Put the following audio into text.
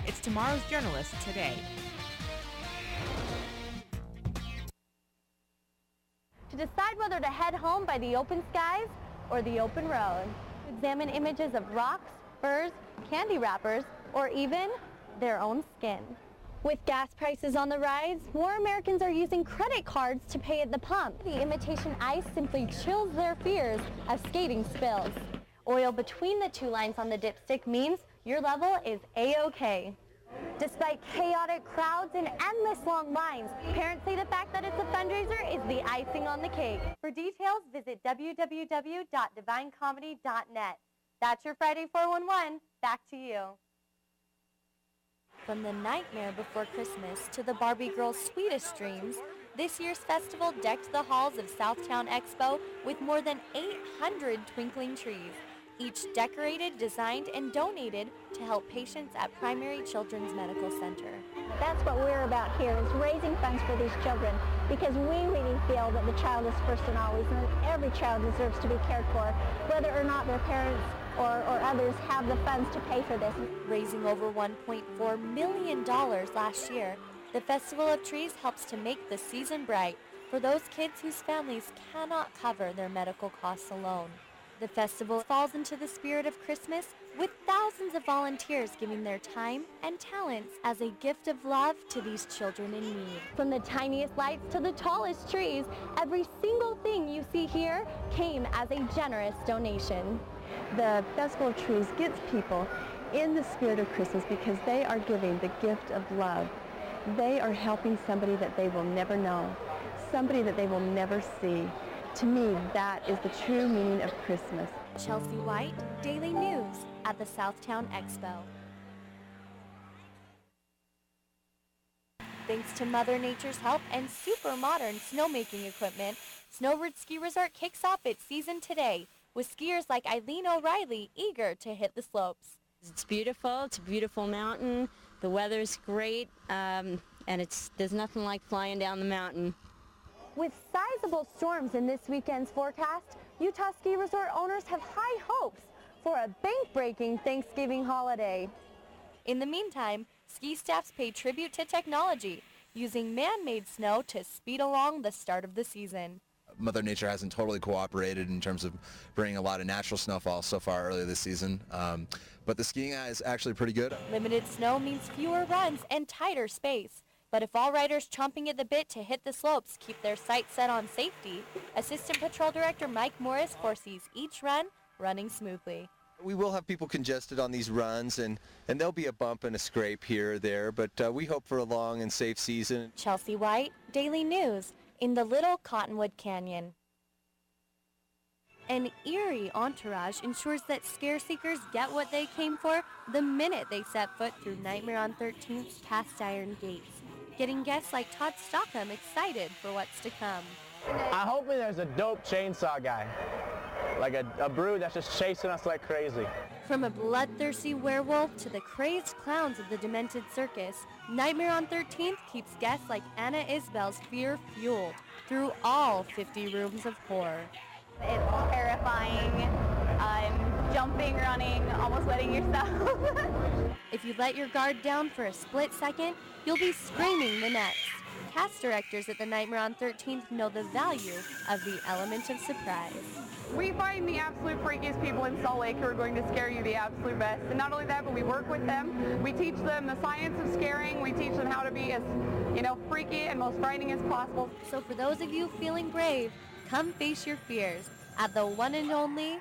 It's tomorrow's journalist today. To decide whether to head home by the open skies or the open road. To examine images of rocks, furs, candy wrappers, or even their own skin. With gas prices on the rise, more Americans are using credit cards to pay at the pump. The imitation ice simply chills their fears of skating spills. Oil between the two lines on the dipstick means your level is A-OK. Despite chaotic crowds and endless long lines, parents say the fact that it's a fundraiser is the icing on the cake. For details, visit www.divinecomedy.net. That's your Friday 411. Back to you. From the Nightmare Before Christmas to the Barbie Girls' sweetest dreams, this year's festival decked the halls of Southtown Expo with more than 800 twinkling trees, each decorated, designed, and donated to help patients at Primary Children's Medical Center. That's what we're about here, is raising funds for these children, because we really feel that the child is first and always, and that every child deserves to be cared for, whether or not their parents or others have the funds to pay for this. Raising over $1.4 million last year, the Festival of Trees helps to make the season bright for those kids whose families cannot cover their medical costs alone. The festival falls into the spirit of Christmas with thousands of volunteers giving their time and talents as a gift of love to these children in need. From the tiniest lights to the tallest trees, every single thing you see here came as a generous donation. The Festival of Trees gets people in the spirit of Christmas because they are giving the gift of love. They are helping somebody that they will never know, somebody that they will never see. To me, that is the true meaning of Christmas. Chelsey White, Daily News at the Southtown Expo. Thanks to Mother Nature's help and super modern snowmaking equipment, Snowbird Ski Resort kicks off its season today, with skiers like Eileen O'Reilly eager to hit the slopes. It's beautiful. It's a beautiful mountain. The weather's great, and there's nothing like flying down the mountain. With sizable storms in this weekend's forecast, Utah Ski Resort owners have high hopes for a bank-breaking Thanksgiving holiday. In the meantime, ski staffs pay tribute to technology, using man-made snow to speed along the start of the season. Mother Nature hasn't totally cooperated in terms of bringing a lot of natural snowfall so far earlier this season, but the skiing is actually pretty good. Limited snow means fewer runs and tighter space. But if all riders chomping at the bit to hit the slopes keep their sights set on safety, Assistant Patrol Director Mike Morris foresees each run running smoothly. We will have people congested on these runs, and there'll be a bump and a scrape here or there, but we hope for a long and safe season. Chelsey White, Daily News, in the Little Cottonwood Canyon. An eerie entourage ensures that scare seekers get what they came for the minute they set foot through Nightmare on 13th's cast iron gates, getting guests like Todd Stockham excited for what's to come. Hopefully there's a dope chainsaw guy, like a brood that's just chasing us like crazy. From a bloodthirsty werewolf to the crazed clowns of the Demented Circus, Nightmare on 13th keeps guests like Anna Isbell's fear fueled through all 50 rooms of horror. It's terrifying. Jumping, running, almost wetting yourself. If you let your guard down for a split second, you'll be screaming the next. Cast directors at the Nightmare on 13th know the value of the element of surprise. We find the absolute freakiest people in Salt Lake who are going to scare you the absolute best. And not only that, but we work with them. We teach them the science of scaring. We teach them how to be as, freaky and most frightening as possible. So for those of you feeling brave, come face your fears at the one and only